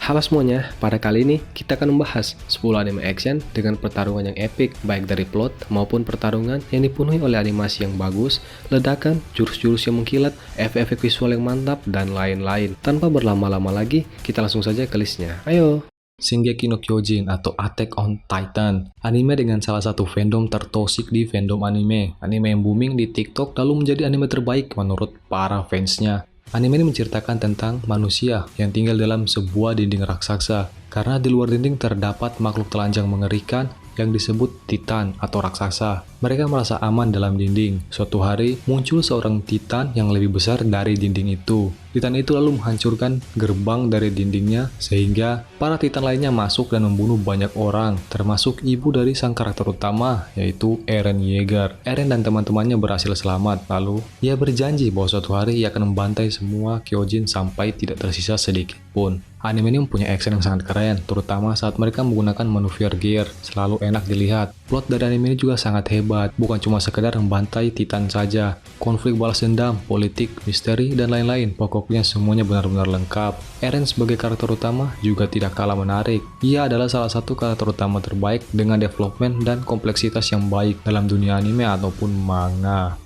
Halo semuanya, pada kali ini kita akan membahas 10 anime action dengan pertarungan yang epic, baik dari plot maupun pertarungan yang dipenuhi oleh animasi yang bagus, ledakan, jurus-jurus yang mengkilat, efek-efek visual yang mantap, dan lain-lain. Tanpa berlama-lama lagi, kita langsung saja ke listnya. Ayo! Shingeki no Kyojin atau Attack on Titan, anime dengan salah satu fandom tertoksik di fandom anime yang booming di TikTok lalu menjadi anime terbaik menurut para fansnya. Anime ini menceritakan tentang manusia yang tinggal dalam sebuah dinding raksasa, karena di luar dinding terdapat makhluk telanjang mengerikan yang disebut Titan atau raksasa. Mereka merasa aman dalam dinding. Suatu hari, muncul seorang Titan yang lebih besar dari dinding itu. Titan itu lalu menghancurkan gerbang dari dindingnya, sehingga para Titan lainnya masuk dan membunuh banyak orang, termasuk ibu dari sang karakter utama, yaitu Eren Yeager. Eren dan teman-temannya berhasil selamat, lalu ia berjanji bahwa suatu hari ia akan membantai semua Kyojin sampai tidak tersisa sedikit pun. Anime ini mempunyai action yang sangat keren, terutama saat mereka menggunakan maneuver gear, selalu enak dilihat. Plot dari anime ini juga sangat hebat, bukan cuma sekedar membantai Titan saja. Konflik balas dendam, politik, misteri, dan lain-lain, pokoknya semuanya benar-benar lengkap. Eren sebagai karakter utama juga tidak kalah menarik. Ia adalah salah satu karakter utama terbaik dengan development dan kompleksitas yang baik dalam dunia anime ataupun manga.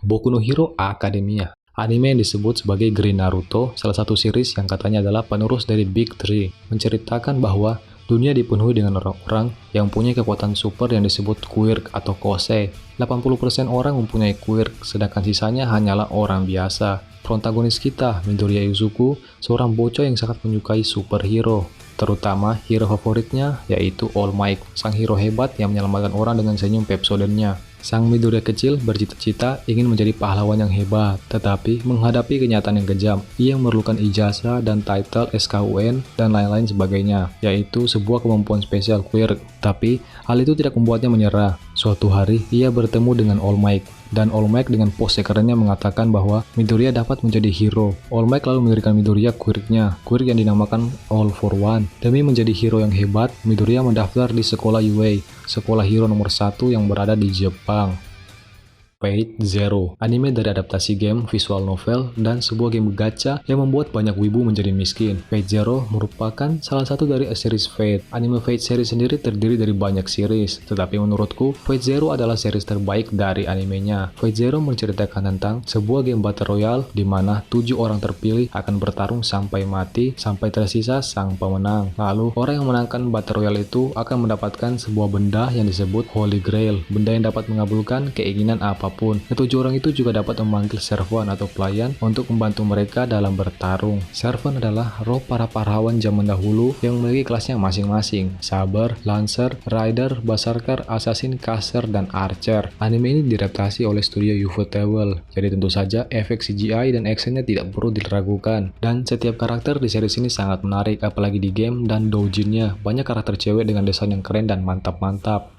Boku no Hero Academia, anime yang disebut sebagai Green Naruto, salah satu series yang katanya adalah penerus dari Big Three, menceritakan bahwa dunia dipenuhi dengan orang-orang yang punya kekuatan super yang disebut quirk atau kose. 80% orang mempunyai quirk, sedangkan sisanya hanyalah orang biasa. Protagonis kita, Midoriya Izuku, seorang bocah yang sangat menyukai superhero. Terutama hero favoritnya yaitu All Might, sang hero hebat yang menyelamatkan orang dengan senyum Pepsodentnya. Sang Midoriya kecil bercita-cita ingin menjadi pahlawan yang hebat, tetapi menghadapi kenyataan yang kejam, ia memerlukan ijazah dan title SKUN dan lain-lain sebagainya, yaitu sebuah kemampuan spesial quirk. Tapi, hal itu tidak membuatnya menyerah. Suatu hari, ia bertemu dengan All Might, dan All Might dengan pose kerennya mengatakan bahwa Midoriya dapat menjadi hero. All Might lalu memberikan Midoriya quirk-nya, quirk yang dinamakan All for One. Demi menjadi hero yang hebat, Midoriya mendaftar di sekolah UA, sekolah hero nomor 1 yang berada di Jepang. Fate Zero, anime dari adaptasi game, visual novel, dan sebuah game gacha yang membuat banyak wibu menjadi miskin. Fate Zero merupakan salah satu dari series Fate. Anime Fate series sendiri terdiri dari banyak series, tetapi menurutku Fate Zero adalah series terbaik dari animenya. Fate Zero menceritakan tentang sebuah game battle royale di mana 7 orang terpilih akan bertarung sampai mati, sampai tersisa sang pemenang. Lalu, orang yang menangkan battle royale itu akan mendapatkan sebuah benda yang disebut Holy Grail, benda yang dapat mengabulkan keinginan apapun. Ketujuh orang itu juga dapat memanggil servant atau pelayan untuk membantu mereka dalam bertarung. Servant adalah roh para pahlawan zaman dahulu yang memiliki kelasnya masing-masing: Saber, Lancer, Rider, Berserker, Assassin, Caster, dan Archer. Anime ini diadaptasi oleh studio Ufotable, jadi tentu saja efek CGI dan actionnya tidak perlu diragukan. Dan setiap karakter di series ini sangat menarik, apalagi di game dan doujinnya. Banyak karakter cewek dengan desain yang keren dan mantap-mantap.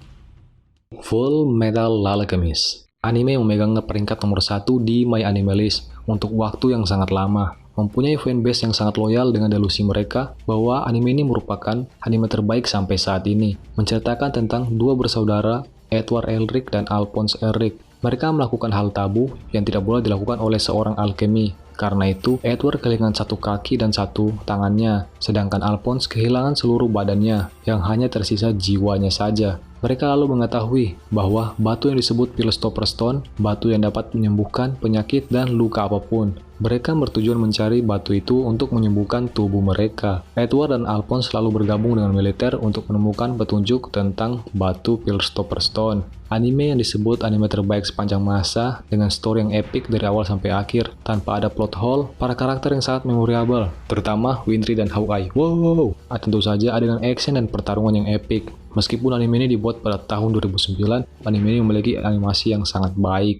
Full Metal Alchemist, anime yang memegang peringkat nomor 1 di My Anime List untuk waktu yang sangat lama. Mempunyai fanbase yang sangat loyal dengan delusi mereka bahwa anime ini merupakan anime terbaik sampai saat ini. Menceritakan tentang dua bersaudara, Edward Elric dan Alphonse Elric. Mereka melakukan hal tabu yang tidak boleh dilakukan oleh seorang alkemi. Karena itu, Edward kehilangan satu kaki dan satu tangannya, sedangkan Alphonse kehilangan seluruh badannya, yang hanya tersisa jiwanya saja. Mereka lalu mengetahui bahwa batu yang disebut Philosopher's Stone, batu yang dapat menyembuhkan penyakit dan luka apapun. Mereka bertujuan mencari batu itu untuk menyembuhkan tubuh mereka. Edward dan Alphonse selalu bergabung dengan militer untuk menemukan petunjuk tentang batu Philosopher's Stone. Anime yang disebut anime terbaik sepanjang masa dengan story yang epic dari awal sampai akhir, tanpa ada plot hole, para karakter yang sangat memorable, terutama Wintry dan Hawkeye. Wow! Tentu saja adegan action dan pertarungan yang epic. Meskipun anime ini dibuat pada tahun 2009, anime ini memiliki animasi yang sangat baik.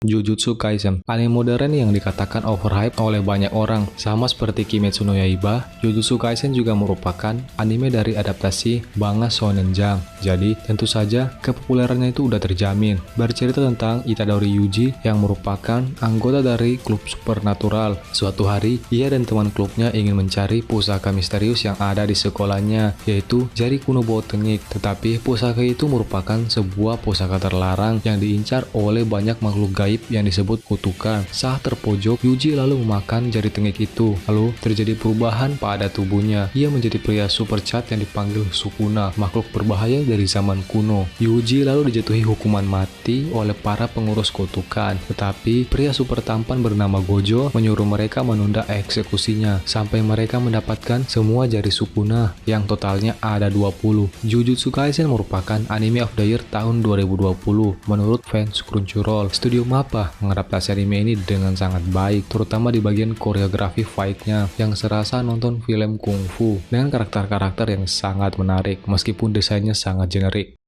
Jujutsu Kaisen, anime modern yang dikatakan overhyped oleh banyak orang. Sama seperti Kimetsu no Yaiba, Jujutsu Kaisen juga merupakan anime dari adaptasi manga Shonen Jump. Jadi, tentu saja kepopulerannya itu udah terjamin. Bercerita tentang Itadori Yuji yang merupakan anggota dari klub supernatural. Suatu hari, ia dan teman klubnya ingin mencari pusaka misterius yang ada di sekolahnya, yaitu jari kuno bawah tengik. Tetapi pusaka itu merupakan sebuah pusaka terlarang yang diincar oleh banyak makhluk gaib gaib yang disebut kutukan. Saat terpojok, Yuji lalu memakan jari tengik itu. Lalu terjadi perubahan pada tubuhnya. Ia menjadi pria super cat yang dipanggil Sukuna, makhluk berbahaya dari zaman kuno. Yuji lalu dijatuhi hukuman mati oleh para pengurus kutukan. Tetapi pria super tampan bernama Gojo menyuruh mereka menunda eksekusinya sampai mereka mendapatkan semua jari Sukuna yang totalnya ada 20. Jujutsu Kaisen merupakan anime of the year tahun 2020 menurut fans Crunchyroll. Studio MAPPA mengadaptasi anime ini dengan sangat baik, terutama di bagian koreografi fight-nya yang serasa nonton film kungfu dengan karakter-karakter yang sangat menarik meskipun desainnya sangat generik.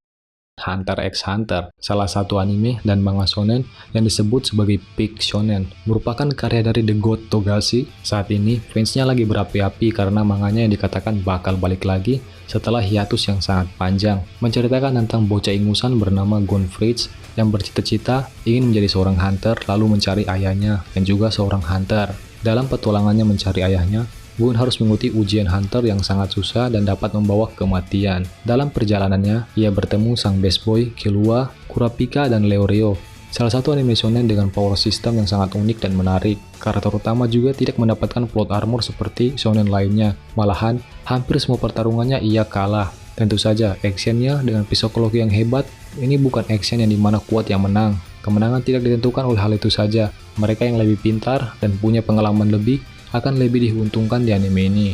Hunter x Hunter, salah satu anime dan manga shonen yang disebut sebagai peak shonen, merupakan karya dari The God Togashi. Saat ini, fansnya lagi berapi-api karena manganya yang dikatakan bakal balik lagi setelah hiatus yang sangat panjang, menceritakan tentang bocah ingusan bernama Gon Fritz yang bercita-cita ingin menjadi seorang hunter lalu mencari ayahnya yang juga seorang hunter. Dalam petualangannya mencari ayahnya, Gon harus mengikuti ujian hunter yang sangat susah dan dapat membawa kematian. Dalam perjalanannya, ia bertemu sang best boy, Killua, Kurapika, dan Leorio. Salah satu anime shonen dengan power system yang sangat unik dan menarik. Karakter utama juga tidak mendapatkan plot armor seperti shonen lainnya. Malahan, hampir semua pertarungannya ia kalah. Tentu saja, actionnya dengan psikologi yang hebat, ini bukan action yang dimana kuat yang menang. Kemenangan tidak ditentukan oleh hal itu saja. Mereka yang lebih pintar dan punya pengalaman lebih akan lebih diuntungkan di anime ini.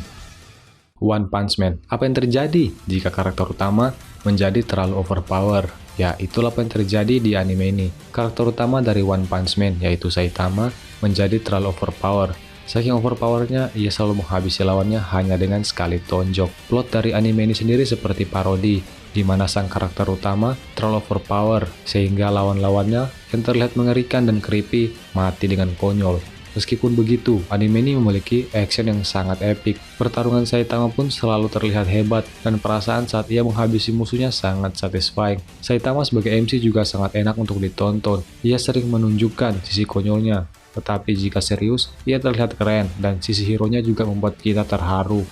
One Punch Man. Apa yang terjadi jika karakter utama menjadi terlalu overpower? Ya, itulah apa yang terjadi di anime ini. Karakter utama dari One Punch Man, yaitu Saitama, menjadi terlalu overpower. Saking overpowernya, ia selalu menghabisi lawannya hanya dengan sekali tonjok. Plot dari anime ini sendiri seperti parodi, di mana sang karakter utama terlalu overpower, sehingga lawan-lawannya yang terlihat mengerikan dan creepy mati dengan konyol. Meskipun begitu, anime ini memiliki action yang sangat epik. Pertarungan Saitama pun selalu terlihat hebat, dan perasaan saat ia menghabisi musuhnya sangat satisfying. Saitama sebagai MC juga sangat enak untuk ditonton. Ia sering menunjukkan sisi konyolnya, tetapi jika serius, ia terlihat keren, dan sisi hero-nya juga membuat kita terharu.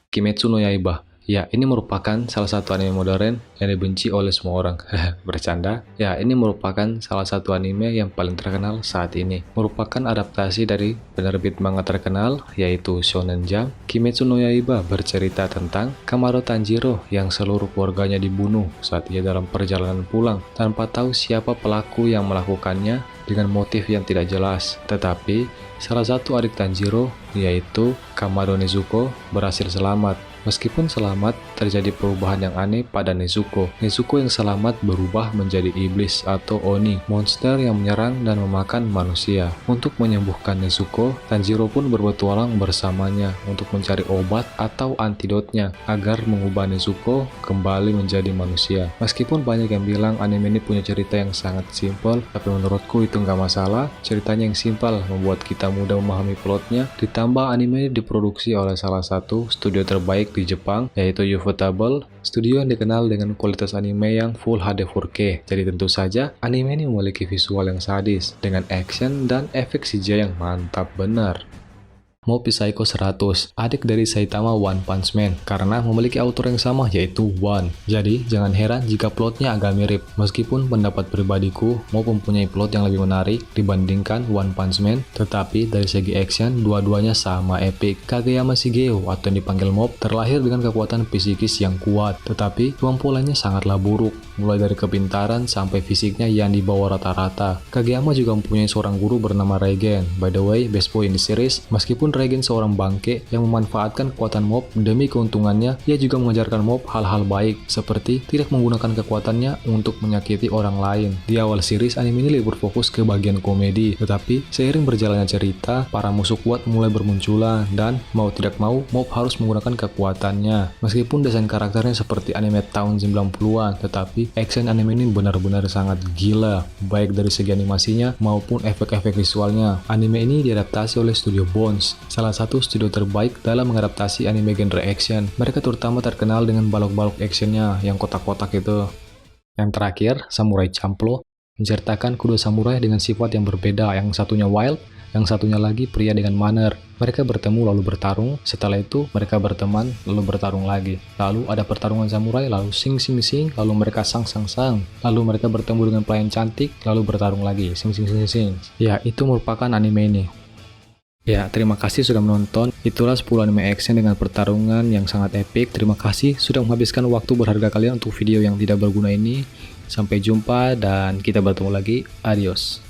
Kimetsu no Yaiba. Ya, ini merupakan salah satu anime modern yang dibenci oleh semua orang. Bercanda. Ya, ini merupakan salah satu anime yang paling terkenal saat ini. Merupakan adaptasi dari penerbit manga terkenal, yaitu Shonen Jump. Kimetsu no Yaiba bercerita tentang Kamado Tanjiro yang seluruh keluarganya dibunuh saat ia dalam perjalanan pulang, tanpa tahu siapa pelaku yang melakukannya dengan motif yang tidak jelas. Tetapi, salah satu adik Tanjiro, yaitu Kamado Nezuko, berhasil selamat. Meskipun selamat, terjadi perubahan yang aneh pada Nezuko. Nezuko yang selamat berubah menjadi iblis atau Oni, monster yang menyerang dan memakan manusia. Untuk menyembuhkan Nezuko, Tanjiro pun berpetualang bersamanya untuk mencari obat atau antidotnya agar mengubah Nezuko kembali menjadi manusia. Meskipun banyak yang bilang anime ini punya cerita yang sangat simpel, tapi menurutku itu nggak masalah. Ceritanya yang simpel membuat kita mudah memahami plotnya. Ditambah anime ini diproduksi oleh salah satu studio terbaik di Jepang, yaitu Ufotable, studio yang dikenal dengan kualitas anime yang Full HD 4K. Jadi tentu saja anime ini memiliki visual yang sadis dengan action dan efek CGI yang mantap benar. Mob Psycho 100, adik dari Saitama One Punch Man, karena memiliki autor yang sama yaitu One. Jadi jangan heran jika plotnya agak mirip. Meskipun pendapat pribadiku, Mob mempunyai plot yang lebih menarik dibandingkan One Punch Man, tetapi dari segi action dua-duanya sama epic. Kageyama Shigeo atau yang dipanggil Mob terlahir dengan kekuatan psikis yang kuat, tetapi kemampuannya sangatlah buruk, mulai dari kepintaran sampai fisiknya yang di bawah rata-rata. Kageyama juga mempunyai seorang guru bernama Reigen, by the way best boy in the series. Meskipun Reigen seorang bangke yang memanfaatkan kekuatan Mob demi keuntungannya, ia juga mengajarkan Mob hal-hal baik seperti tidak menggunakan kekuatannya untuk menyakiti orang lain. Di awal series, anime ini lebih berfokus ke bagian komedi, tetapi seiring berjalannya cerita, para musuh kuat mulai bermunculan dan mau tidak mau Mob harus menggunakan kekuatannya. Meskipun desain karakternya seperti anime tahun 90-an, tetapi action anime ini benar-benar sangat gila, baik dari segi animasinya maupun efek-efek visualnya. Anime ini diadaptasi oleh Studio Bones, salah satu studio terbaik dalam mengadaptasi anime genre action. Mereka terutama terkenal dengan balok-balok actionnya yang kotak-kotak itu. Yang terakhir, Samurai Champloo menceritakan kedua samurai dengan sifat yang berbeda, yang satunya wild Yang satunya lagi pria dengan manner. Mereka bertemu lalu bertarung, setelah itu mereka berteman lalu bertarung lagi. Lalu ada pertarungan samurai, lalu sing sing sing, lalu mereka sang sang sang. Lalu mereka bertemu dengan pelayan cantik, lalu bertarung lagi, sing sing sing sing. Ya, itu merupakan anime ini. Ya, terima kasih sudah menonton. Itulah 10 anime action dengan pertarungan yang sangat epic. Terima kasih sudah menghabiskan waktu berharga kalian untuk video yang tidak berguna ini. Sampai jumpa dan kita bertemu lagi. Adios.